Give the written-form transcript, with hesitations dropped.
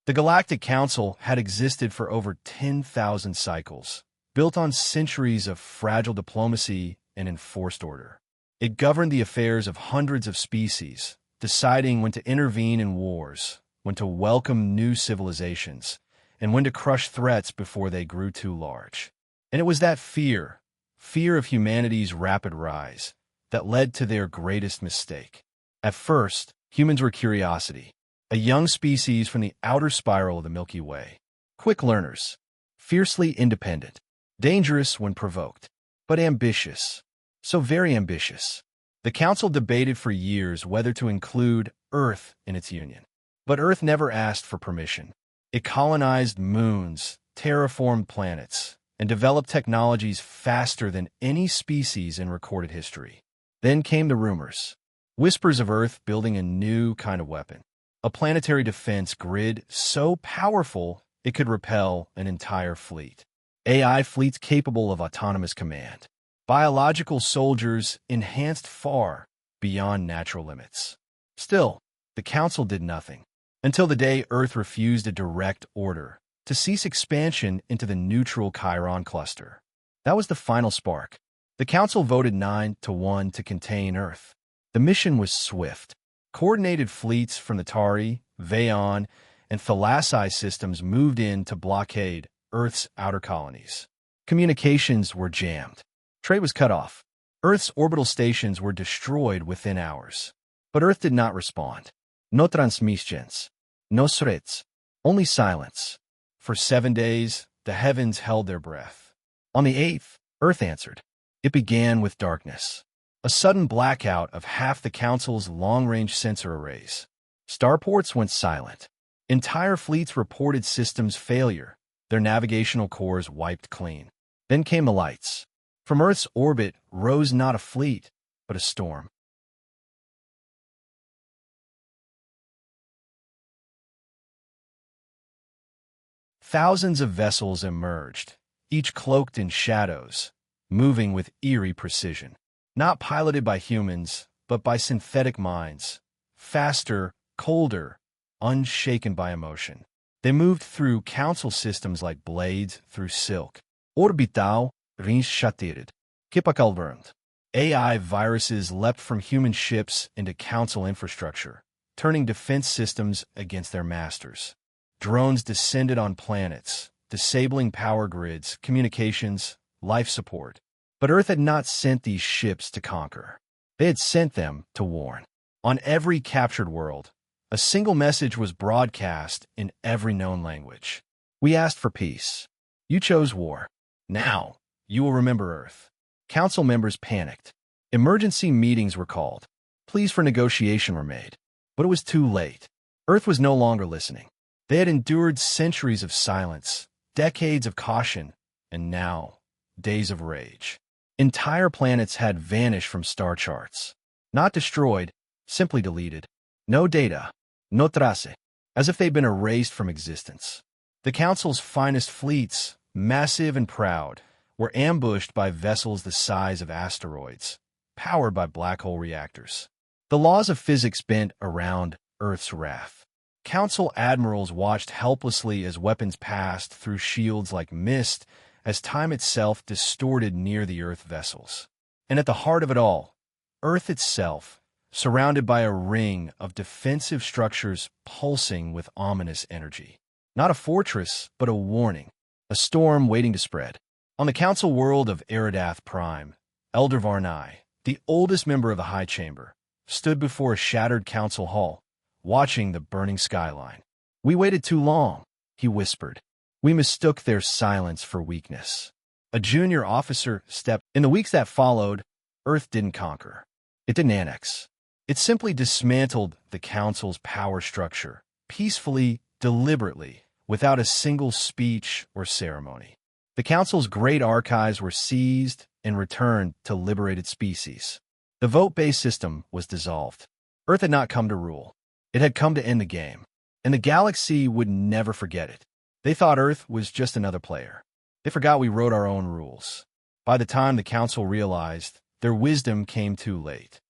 The Galactic Council had existed for over 10,000 cycles, built on centuries of fragile diplomacy and enforced order. It governed the affairs of hundreds of species, deciding when to intervene in wars, when to welcome new civilizations, and when to crush threats before they grew too large. And it was that fear of humanity's rapid rise, that led to their greatest mistake. At first, humans were curiosity, a young species from the outer spiral of the Milky Way. Quick learners, fiercely independent, dangerous when provoked, but ambitious, so very ambitious. The Council debated for years whether to include Earth in its union. But Earth never asked for permission. It colonized moons, terraformed planets, and developed technologies faster than any species in recorded history. Then came the rumors. Whispers of Earth building a new kind of weapon. A planetary defense grid so powerful it could repel an entire fleet. AI fleets capable of autonomous command. Biological soldiers enhanced far beyond natural limits. Still, the Council did nothing. Until the day Earth refused a direct order to cease expansion into the neutral Chiron cluster. That was the final spark. The Council voted 9-1 to contain Earth. The mission was swift. Coordinated fleets from the Tari, Veon, and Thalassi systems moved in to blockade Earth's outer colonies. Communications were jammed. Trade was cut off. Earth's orbital stations were destroyed within hours. But Earth did not respond. No transmissions. No threats. Only silence. For 7 days, the heavens held their breath. On the 8th, Earth answered. It began with darkness. A sudden blackout of half the Council's long-range sensor arrays. Starports went silent. Entire fleets reported systems failure. Their navigational cores wiped clean. Then came the lights. From Earth's orbit rose not a fleet, but a storm. Thousands of vessels emerged, each cloaked in shadows, moving with eerie precision. Not piloted by humans, but by synthetic minds. Faster, colder, unshaken by emotion. They moved through Council systems like blades through silk. Orbital, reinschatteret, kippakalvernd. AI viruses leapt from human ships into Council infrastructure, turning defense systems against their masters. Drones descended on planets, disabling power grids, communications, life support. But Earth had not sent these ships to conquer. They had sent them to warn. On every captured world, a single message was broadcast in every known language. We asked for peace. You chose war. Now, you will remember Earth. Council members panicked. Emergency meetings were called. Pleas for negotiation were made. But it was too late. Earth was no longer listening. They had endured centuries of silence, decades of caution, and now, days of rage. Entire planets had vanished from star charts. Not destroyed, simply deleted. No data, no trace, as if they'd been erased from existence. The Council's finest fleets, massive and proud, were ambushed by vessels the size of asteroids, powered by black hole reactors. The laws of physics bent around Earth's wrath. Council admirals watched helplessly as weapons passed through shields like mist, as time itself distorted near the Earth vessels. And at the heart of it all, Earth itself, surrounded by a ring of defensive structures pulsing with ominous energy. Not a fortress, but a warning, a storm waiting to spread. On the Council world of Eridath Prime, Elder Varnai, the oldest member of the High Chamber, stood before a shattered Council hall, watching the burning skyline. "We waited too long," he whispered. "We mistook their silence for weakness." A junior officer stepped. In the weeks that followed, Earth didn't conquer. It didn't annex. It simply dismantled the Council's power structure, peacefully, deliberately, without a single speech or ceremony. The Council's great archives were seized and returned to liberated species. The vote-based system was dissolved. Earth had not come to rule. It had come to end the game, and the galaxy would never forget it. They thought Earth was just another player. They forgot we wrote our own rules. By the time the Council realized, their wisdom came too late.